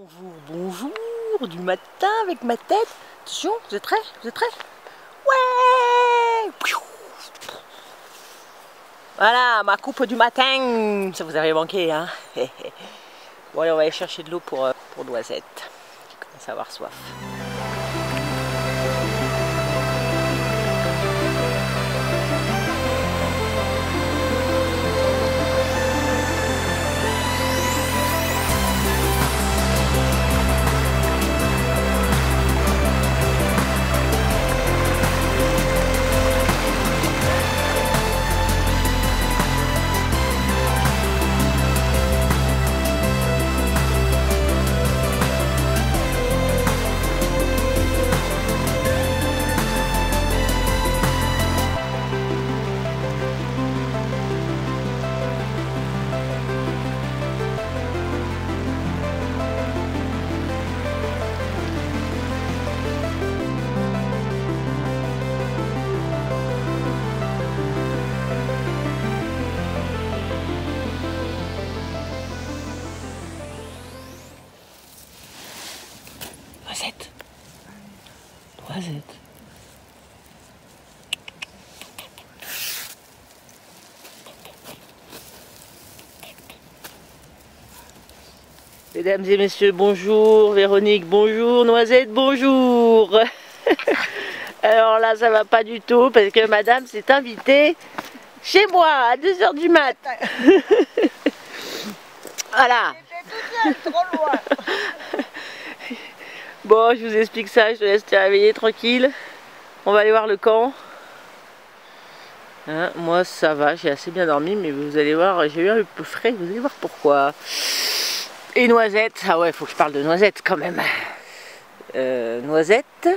Bonjour, bonjour, du matin avec ma tête. Attention, vous êtes prêts? Vous êtes prêts? Ouais! Voilà, ma coupe du matin. Ça vous avait manqué, hein? Bon, allez, on va aller chercher de l'eau pour Noisette, qui commence à avoir soif. Noisette. Noisette. Mesdames et messieurs, bonjour. Véronique, bonjour. Noisette, bonjour. Alors là, ça va pas du tout parce que madame s'est invitée chez moi à 2 h du mat. Voilà. J'étais toute seule, trop loin. Bon, je vous explique ça, je te laisse te réveiller tranquille. On va aller voir le camp. Hein, moi ça va, j'ai assez bien dormi, mais vous allez voir, j'ai eu un peu frais, vous allez voir pourquoi. Et Noisette, ah ouais, faut que je parle de Noisette quand même. Noisette,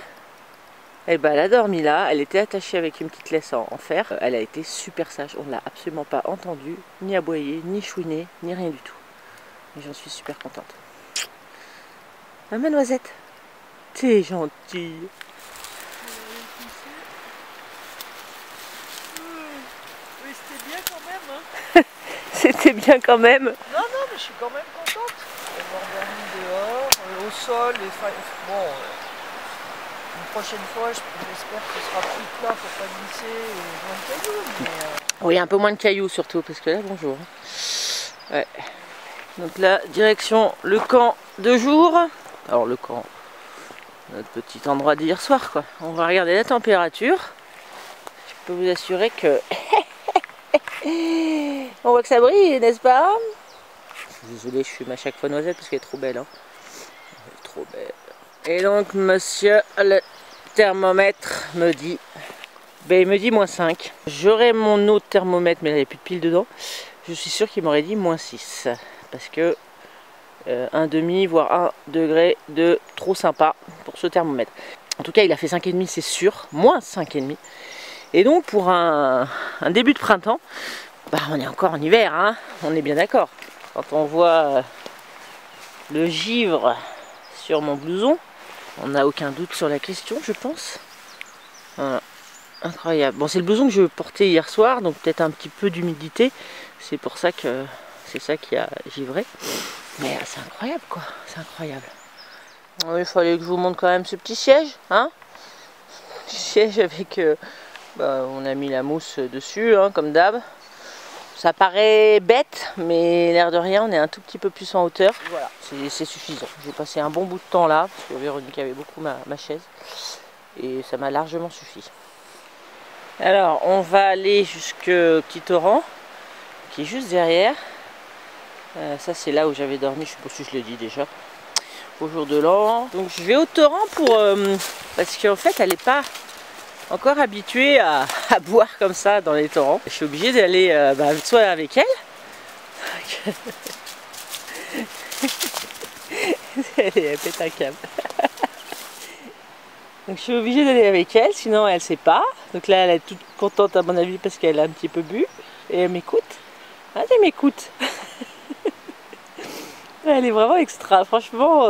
eh ben, elle a dormi là, elle était attachée avec une petite laisse en fer. Elle a été super sage, on ne l'a absolument pas entendue, ni aboyer, ni chouiner, ni rien du tout. Et j'en suis super contente. Ah ma Noisette, t'es gentille. Oui, c'était bien quand même. Hein. C'était bien quand même. Non, mais je suis quand même contente d'avoir dormi dehors, au sol. Bon, une prochaine fois, j'espère que ce sera plus plat pour pas glisser et moins de cailloux. Mais, Oui, un peu moins de cailloux surtout, parce que là, bonjour. Ouais. Donc là, direction le camp de jour. Alors le camp, notre petit endroit d'hier soir, quoi. On va regarder la température. Je peux vous assurer que... on voit que ça brille, n'est-ce pas? Je suis désolée, je fume à chaque fois Noisette parce qu'elle est trop belle. Hein. Elle est trop belle. Et donc, monsieur le thermomètre me dit... Ben, il me dit -5. J'aurais mon autre thermomètre, mais il n'y avait plus de pile dedans. Je suis sûr qu'il m'aurait dit -6. Parce que... un demi, voire 1 degré de trop sympa pour ce thermomètre. En tout cas, il a fait 5,5, c'est sûr. -5,5. Et donc, pour un début de printemps, bah, on est encore en hiver, hein, on est bien d'accord. Quand on voit le givre sur mon blouson, on n'a aucun doute sur la question, je pense. Voilà. Incroyable. Bon, c'est le blouson que je portais hier soir, donc peut-être un petit peu d'humidité. C'est pour ça que c'est ça qui a givré. Mais c'est incroyable, quoi. C'est incroyable. Oui, il fallait que je vous montre quand même ce petit siège, hein. Petit siège avec... on a mis la mousse dessus, hein, comme d'hab. Ça paraît bête, mais l'air de rien, on est un tout petit peu plus en hauteur. Voilà, c'est suffisant. J'ai passé un bon bout de temps là, parce que Véronique avait beaucoup ma chaise. Et ça m'a largement suffi. Alors, on va aller jusqu'au petit torrent, qui est juste derrière. Ça, c'est là où j'avais dormi, je sais pas si je l'ai dit déjà. Au jour de l'an. Donc, je vais au torrent pour... parce qu'en fait, elle n'est pas... encore habituée à boire comme ça dans les torrents. Je suis obligée d'aller soit avec elle. Elle pète un câble. Donc je suis obligée d'aller avec elle, sinon elle sait pas. Donc là elle est toute contente à mon avis parce qu'elle a un petit peu bu. Et elle m'écoute. Ah, elle m'écoute. Elle est vraiment extra, franchement.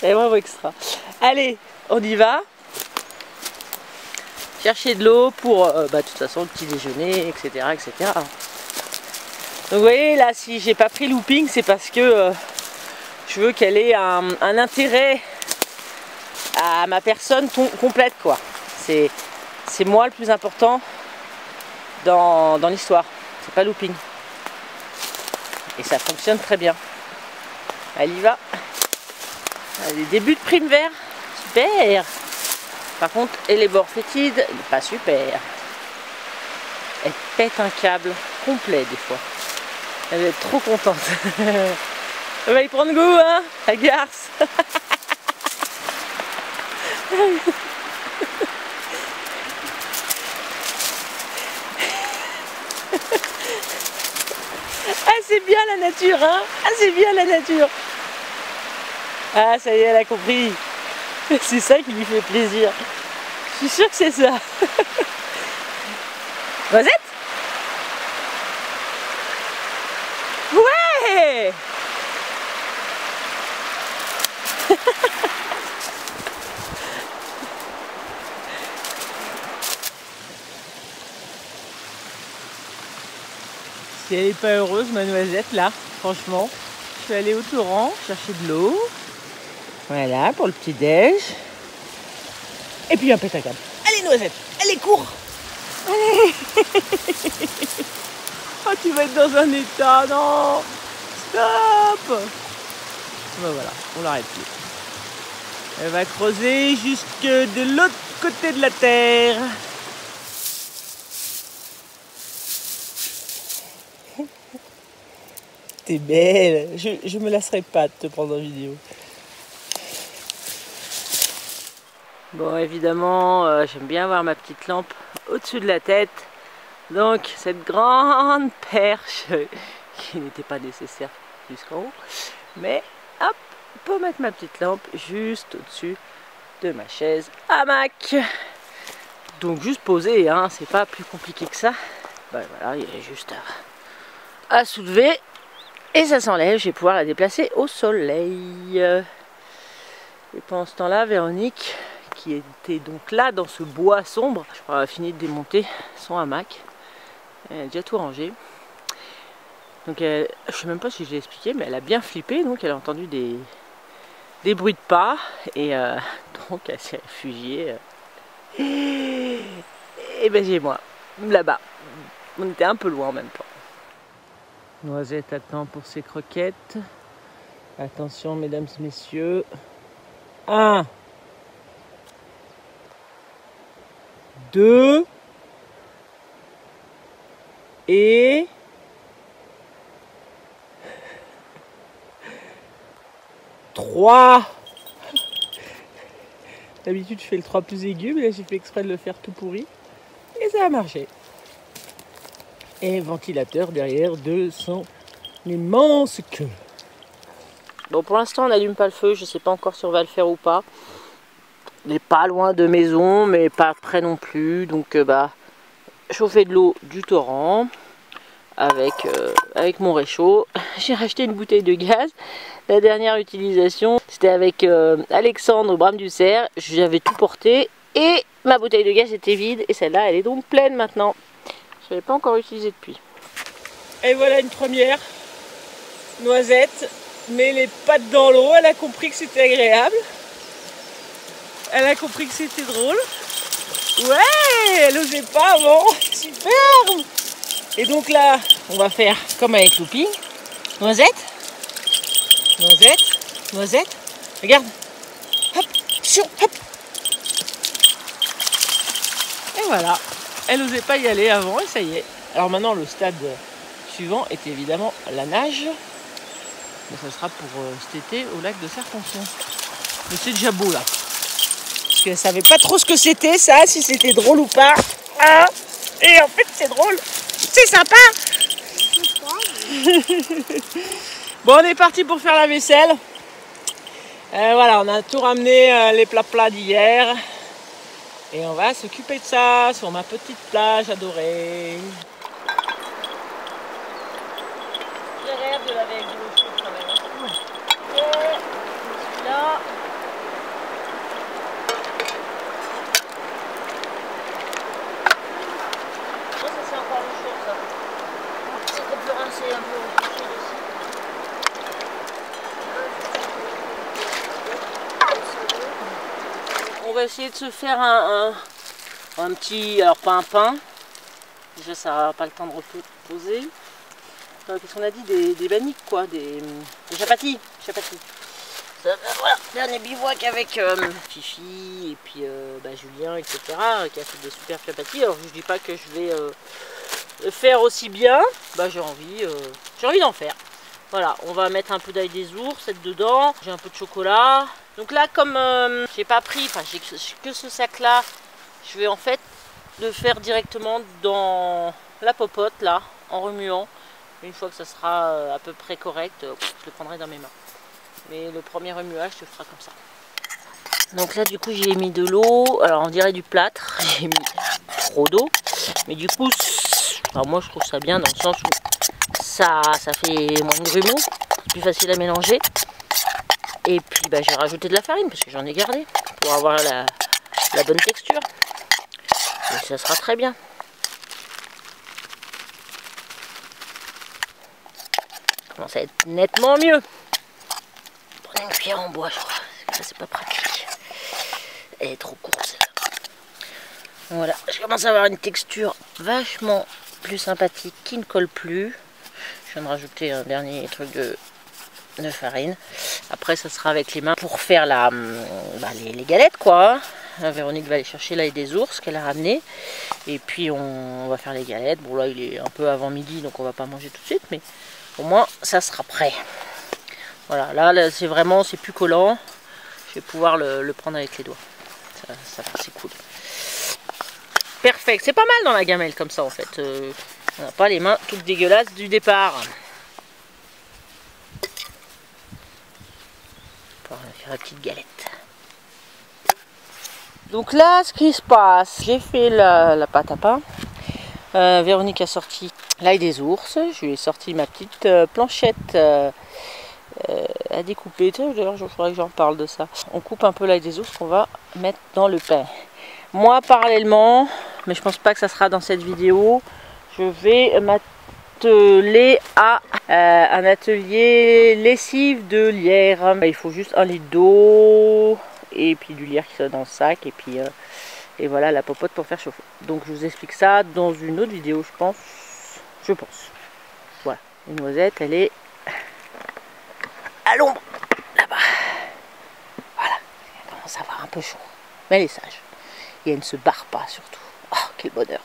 Elle est vraiment extra. Allez, on y va. Chercher de l'eau pour de toute façon le petit déjeuner, etc. Donc vous voyez là, si j'ai pas pris looping, c'est parce que Je veux qu'elle ait un intérêt à ma personne complète, quoi. C'est moi le plus important dans l'histoire. C'est pas Looping. Et ça fonctionne très bien. Elle y va. Les débuts de prime vert. Super. Par contre, et les bords fétides, pas super. Elle pète un câble complet des fois. Elle va être trop contente. Elle va y prendre goût, hein, la garce. Ah, c'est bien la nature, hein. Ah, c'est bien la nature. Ah, ça y est, elle a compris. C'est ça qui lui fait plaisir. Je suis sûre que c'est ça. Rosette? Ouais. Si elle n'est pas heureuse, ma noisette, là, franchement, je suis allée au torrent chercher de l'eau. Voilà, pour le petit-déj. Et puis un pétacable. Allez, noisette, allez, cours. Allez. Oh, tu vas être dans un état, non. Stop. Ben voilà, on l'arrête plus. Elle va creuser jusque de l'autre côté de la terre. T'es belle. Je me lasserai pas de te prendre en vidéo. Bon, évidemment, j'aime bien avoir ma petite lampe au-dessus de la tête. Donc, cette grande perche qui n'était pas nécessaire jusqu'en haut. Mais, hop, pour mettre ma petite lampe juste au-dessus de ma chaise hamac. Donc, juste poser, hein, c'est pas plus compliqué que ça. Ben voilà, il y a juste à soulever. Et ça s'enlève, je vais pouvoir la déplacer au soleil. Et pendant ce temps-là, Véronique, qui était donc là dans ce bois sombre, je crois, a fini de démonter son hamac. Elle a déjà tout rangé. Donc je sais même pas si je l'ai expliqué, mais elle a bien flippé, donc elle a entendu des bruits de pas. Et donc elle s'est réfugiée. Et ben j'ai moi, là-bas. On était un peu loin en même temps. Noisette attend pour ses croquettes. Attention mesdames et messieurs. 1, 2 et 3. D'habitude je fais le 3 plus aigu, mais là j'ai fait exprès de le faire tout pourri. Et ça a marché. Et ventilateur derrière de son immense queue. Bon, pour l'instant on n'allume pas le feu, je sais pas encore si on va le faire ou pas. On n'est pas loin de maison, mais pas près non plus. Donc chauffer de l'eau du torrent avec mon réchaud. J'ai racheté une bouteille de gaz. La dernière utilisation, c'était avec Alexandre au Brame du Cerf. J'avais tout porté et ma bouteille de gaz était vide. Et celle-là, elle est donc pleine maintenant. Je ne l'avais pas encore utilisée depuis. Et voilà une première noisette. Met les pattes dans l'eau. Elle a compris que c'était agréable. Elle a compris que c'était drôle. Ouais, elle n'osait pas avant. Superbe. Et donc là, on va faire comme avec Looping. Noisette. Noisette. Noisette. Regarde. Hop. Hop. Et voilà. Elle n'osait pas y aller avant et ça y est. Alors maintenant, le stade suivant est évidemment la nage. Mais ça sera pour cet été au lac de Serponçon. Mais c'est déjà beau là. Parce qu'elle savait pas trop ce que c'était ça, si c'était drôle ou pas. Ah, et en fait c'est drôle. C'est sympa. Bon, on est parti pour faire la vaisselle. Voilà, on a tout ramené les plats d'hier. Et on va s'occuper de ça sur ma petite plage adorée. J'ai rêve de laver avec de l'eau chaude quand même. Et celui-là. Ça c'est encore l'eau chaude ça. C'est qu'on peut rincer un peu au chaud aussi. pour essayer de se faire un petit, alors pas un pain, déjà ça n'a pas le temps de reposer. Qu'est-ce qu'on a dit, des banniques quoi, des chapatis. Voilà, dernier bivouac avec Fifi et puis Julien, etc. qui a fait des super chapatis. Alors je dis pas que je vais faire aussi bien, j'ai envie d'en faire. Voilà, on va mettre un peu d'ail des ours dedans, j'ai un peu de chocolat. Donc là comme j'ai pas pris, enfin j'ai que ce sac là, je vais en fait le faire directement dans la popote là, en remuant. Une fois que ça sera à peu près correct, je le prendrai dans mes mains. Mais le premier remuage se fera comme ça. Donc là du coup j'ai mis de l'eau, alors on dirait du plâtre, j'ai mis trop d'eau. Mais du coup, alors moi je trouve ça bien dans le sens où ça fait moins de grumeaux, c'est plus facile à mélanger. Et puis j'ai rajouté de la farine parce que j'en ai gardé pour avoir la bonne texture. Et ça sera très bien. Ça commence à être nettement mieux. Prenez une cuillère en bois, je crois. Ça c'est pas pratique. Elle est trop courte celle-là. Voilà, je commence à avoir une texture vachement plus sympathique qui ne colle plus. Je viens de rajouter un dernier truc de farine. Après ça sera avec les mains pour faire les galettes quoi. Véronique va aller chercher l'ail des ours qu'elle a ramené. Et puis on va faire les galettes. Bon là il est un peu avant midi donc on va pas manger tout de suite. Mais au moins ça sera prêt. Voilà, là c'est plus collant. Je vais pouvoir le prendre avec les doigts. Ça c'est cool. Perfect, c'est pas mal dans la gamelle comme ça en fait. On n'a pas les mains toutes dégueulasses du départ. On va faire la petite galette. Donc là, ce qui se passe, j'ai fait la pâte à pain. Véronique a sorti l'ail des ours. Je lui ai sorti ma petite planchette à découper. D'ailleurs, je voudrais que j'en parle de ça. On coupe un peu l'ail des ours qu'on va mettre dans le pain. Moi, parallèlement, mais je pense pas que ça sera dans cette vidéo, je vais m'atteler à un atelier lessive de lierre. Il faut juste 1 litre d'eau et puis du lierre qui soit dans le sac et puis et voilà la popote pour faire chauffer. Donc je vous explique ça dans une autre vidéo, je pense. Voilà, une noisette, elle est à l'ombre là-bas. Voilà, elle commence à avoir un peu chaud, mais elle est sage. Et elle ne se barre pas surtout. Oh, quel bonheur!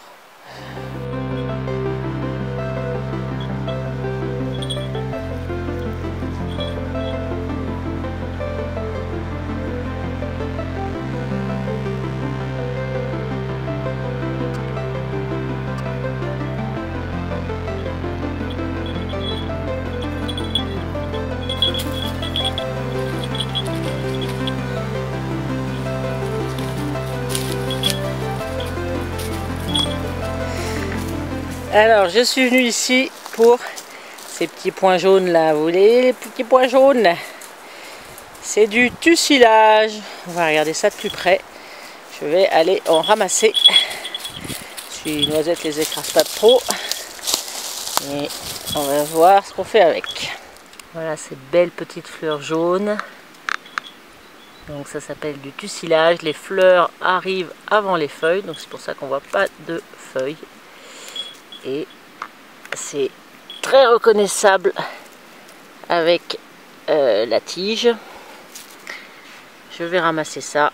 Alors, je suis venue ici pour ces petits points jaunes là. Vous voyez les petits points jaunes? C'est du tussilage. On va regarder ça de plus près. Je vais aller en ramasser. Si les noisettes les écrasent pas trop. Et on va voir ce qu'on fait avec. Voilà ces belles petites fleurs jaunes. Donc ça s'appelle du tussilage. Les fleurs arrivent avant les feuilles. Donc c'est pour ça qu'on voit pas de feuilles. Et c'est très reconnaissable avec la tige. Je vais ramasser ça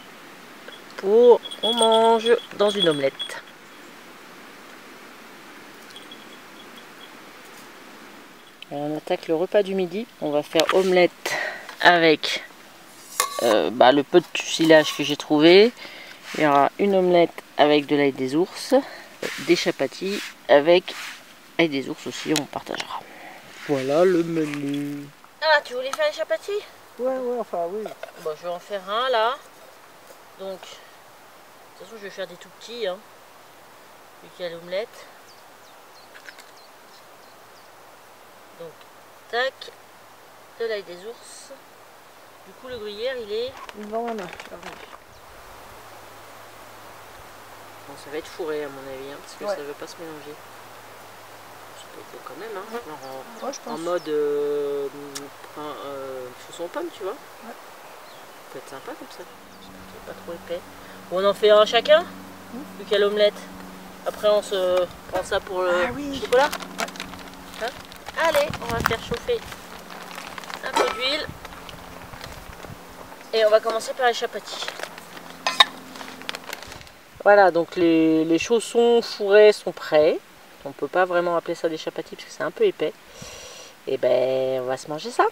pour qu'on mange dans une omelette. Alors on attaque le repas du midi. On va faire omelette avec le peu de tussilage que j'ai trouvé. Il y aura une omelette avec de l'ail des ours, des chapatis avec ail des ours aussi, on partagera. Voilà le menu. Ah, tu voulais faire les chapatis? Ouais, enfin oui. Bon, je vais en faire un là. Donc, de toute façon, je vais faire des tout petits, hein, vu qu'il y a l'omelette. Donc, tac, de l'ail des ours. Du coup, le gruyère, il est Dans ma main. Bon, ça va être fourré à mon avis, hein, parce que ça ne veut pas se mélanger. C'est pas beau quand même, hein. Ouais, je pense. En mode chausson pomme, tu vois. Ouais. peut être sympa comme ça. C'est pas trop épais. Bon, on en fait un chacun, vu qu'il y a l'omelette. Après on se prend ça pour le chocolat. Hein? Allez, on va faire chauffer un peu d'huile. Et on va commencer par les chapatis. Voilà, donc les chaussons fourrés sont prêts. On ne peut pas vraiment appeler ça des chapatis parce que c'est un peu épais. Et ben on va se manger ça,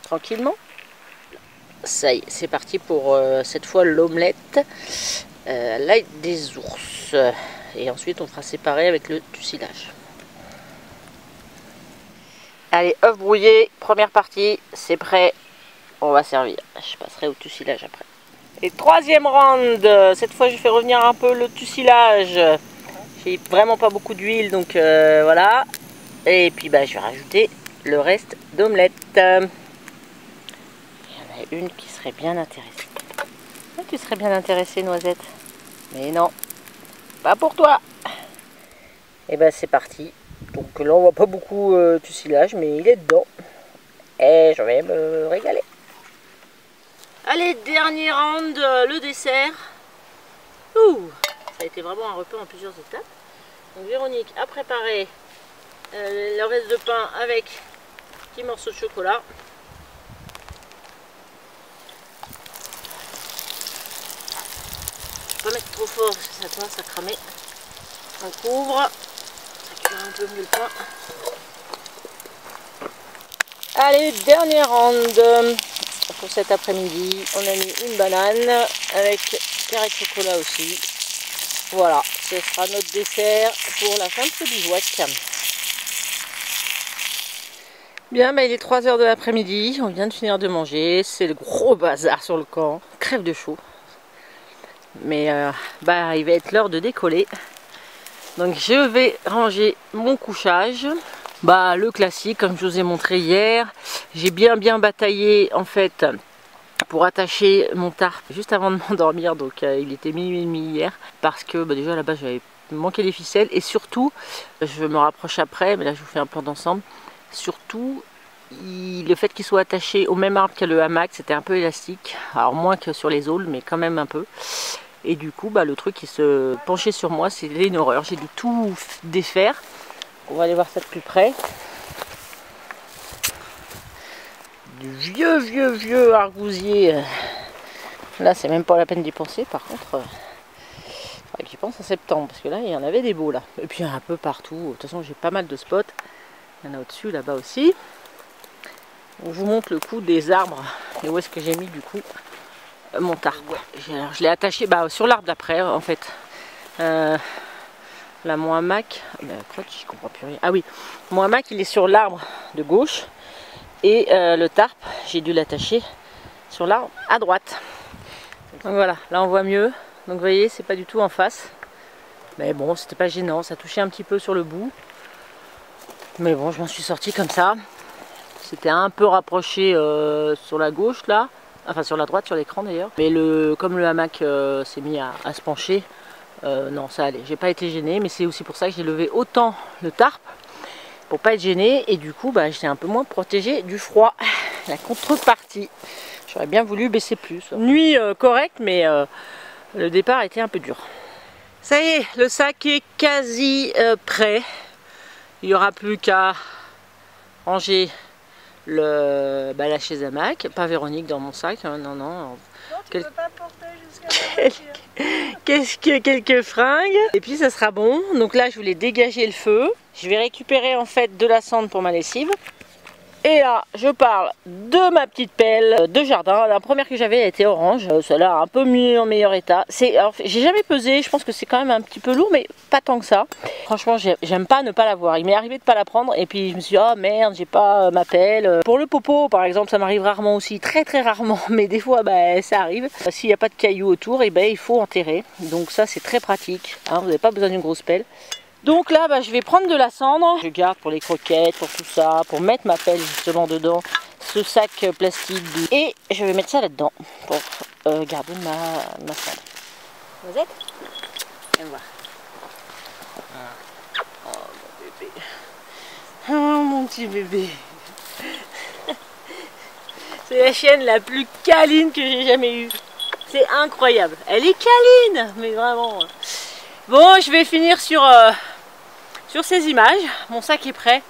tranquillement. Ça y est, c'est parti pour cette fois l'omelette à l'ail des ours. Et ensuite on fera séparer avec le tusilage. Allez, œuf brouillé, première partie, c'est prêt. On va servir. Je passerai au tusilage après. Et troisième round, cette fois je fais revenir un peu le tusilage. J'ai vraiment pas beaucoup d'huile, donc voilà. Et puis bah, je vais rajouter le reste d'omelette. Il y en a une qui serait bien intéressée. Ah, tu serais bien intéressée, Noisette. Mais non, pas pour toi. Et ben c'est parti. Donc là on voit pas beaucoup tusilage, mais il est dedans. Et je vais me régaler. Allez, dernier round, le dessert. Ouh, ça a été vraiment un repas en plusieurs étapes. Donc Véronique a préparé le reste de pain avec petits morceaux de chocolat. Je ne vais pas mettre trop fort parce que ça commence à cramer. On couvre, ça cuire un peu mieux le pain. Allez, dernier round pour cet après-midi. On a mis une banane avec carré de chocolat aussi. Voilà, ce sera notre dessert pour la fin de ce bivouac. Bien, bah, il est 3 h de l'après-midi, on vient de finir de manger, c'est le gros bazar sur le camp, crève de chaud. Mais bah, il va être l'heure de décoller. Donc je vais ranger mon couchage. Bah, le classique, comme je vous ai montré hier. J'ai bien bataillé en fait pour attacher mon tarp juste avant de m'endormir. Donc il était minuit et demi hier. Parce que bah, déjà là-bas j'avais manqué les ficelles. Et surtout, je me rapproche après, mais là je vous fais un plan d'ensemble. Surtout, le fait qu'il soit attaché au même arbre que le hamac, c'était un peu élastique. Alors moins que sur les aules, mais quand même un peu. Et du coup, bah, le truc qui se penchait sur moi, c'était une horreur. J'ai dû tout défaire. On va aller voir ça de plus près. Du vieux argousier. Là, c'est même pas la peine d'y penser. Par contre, j'y pense en septembre. Parce que là, il y en avait des beaux là. Et puis un peu partout. De toute façon, j'ai pas mal de spots. Il y en a au-dessus, là-bas aussi. Donc, je vous montre le coup des arbres. Et où est-ce que j'ai mis du coup mon tarp. Je l'ai attaché sur l'arbre d'après en fait. Là, mon hamac, je comprends plus rien. Ah oui, mon hamac il est sur l'arbre de gauche et le tarp, j'ai dû l'attacher sur l'arbre à droite. Donc voilà, là on voit mieux. Donc vous voyez, c'est pas du tout en face. Mais bon, c'était pas gênant, ça touchait un petit peu sur le bout. Mais bon, je m'en suis sortie comme ça. C'était un peu rapproché sur la gauche là. Enfin sur la droite, sur l'écran d'ailleurs. Mais comme le hamac s'est mis à se pencher, non ça allait. J'ai pas été gênée, mais c'est aussi pour ça que j'ai levé autant le tarp. Pour pas être gênée. Et du coup, bah, j'étais un peu moins protégée du froid. La contrepartie. J'aurais bien voulu baisser plus. Nuit correcte, mais le départ était un peu dur. Ça y est, le sac est quasi prêt. Il n'y aura plus qu'à ranger la chaise hamac, pas Véronique dans mon sac, hein, non. Non, tu peux pas porter jusqu'à la voiture. Quelques fringues, et puis ça sera bon. Donc là, je voulais dégager le feu. Je vais récupérer en fait de la cendre pour ma lessive. Et là, je parle de ma petite pelle de jardin. La première que j'avais, elle était orange. Celle-là, un peu mieux, en meilleur état. Alors, j'ai jamais pesé. Je pense que c'est quand même un petit peu lourd, mais pas tant que ça. Franchement, j'aime pas ne pas l'avoir. Il m'est arrivé de pas la prendre. Et puis, je me suis dit, oh merde, j'ai pas ma pelle. Pour le popo, par exemple, ça m'arrive rarement aussi. Très rarement. Mais des fois, bah, ça arrive. S'il n'y a pas de cailloux autour, et ben, il faut enterrer. Donc ça, c'est très pratique. Hein, vous n'avez pas besoin d'une grosse pelle. Donc là, bah, je vais prendre de la cendre. Je garde pour les croquettes, pour tout ça, pour mettre ma pelle justement dedans, ce sac plastique. Et je vais mettre ça là-dedans pour garder ma cendre. Rosette, viens voir. Oh mon bébé. Oh mon petit bébé. C'est la chienne la plus câline que j'ai jamais eue. C'est incroyable. Elle est câline, mais vraiment. Bon, je vais finir sur ces images. Mon sac est prêt.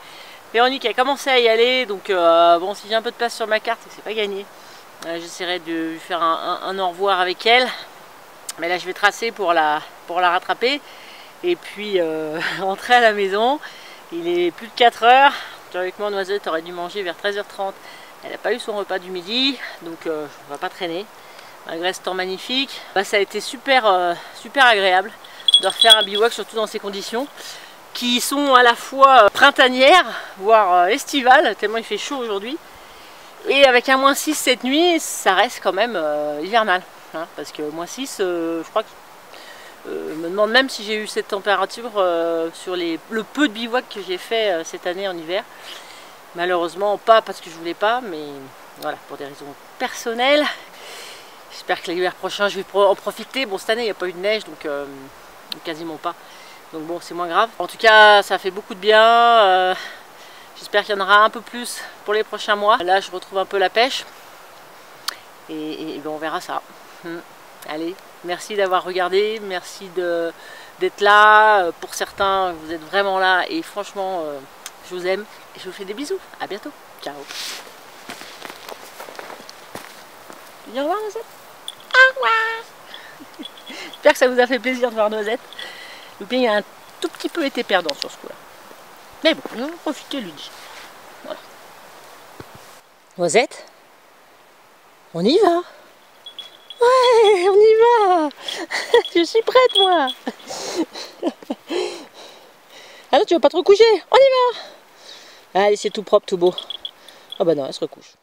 Véronique a commencé à y aller, donc bon, si j'ai un peu de place sur ma carte, c'est pas gagné. J'essaierai de lui faire un au revoir avec elle. Mais là, je vais tracer pour la rattraper. Et puis rentrer à la maison. Il est plus de 4 heures. Théoriquement, Noisette aurait dû manger vers 13h30. Elle n'a pas eu son repas du midi, donc on va pas traîner. Malgré ce temps magnifique, ça a été super agréable de refaire un bivouac, surtout dans ces conditions qui sont à la fois printanières, voire estivales, tellement il fait chaud aujourd'hui. Et avec un -6 cette nuit, ça reste quand même hivernal. Hein, parce que -6, je crois que me demande même si j'ai eu cette température sur le peu de bivouac que j'ai fait cette année en hiver. Malheureusement pas parce que je voulais pas, mais voilà, pour des raisons personnelles. J'espère que l'hiver prochain je vais en profiter. Bon, cette année il n'y a pas eu de neige, donc quasiment pas. Donc bon, c'est moins grave. En tout cas, ça fait beaucoup de bien. J'espère qu'il y en aura un peu plus pour les prochains mois. Là, je retrouve un peu la pêche. Et ben, on verra ça. Allez, merci d'avoir regardé. Merci d'être là. Pour certains, vous êtes vraiment là. Et franchement, je vous aime. Et je vous fais des bisous. À bientôt. Ciao. Viens voir, Noisette. Au revoir. J'espère que ça vous a fait plaisir de voir Noisette. Le bien a un tout petit peu été perdant sur ce coup-là. Mais bon, on va profiter, lui dit. Voilà. Noisette, on y va. Ouais, on y va. Je suis prête, moi. Ah non, tu vas pas te recoucher. On y va. Allez, c'est tout propre, tout beau. Ah bah non, elle se recouche.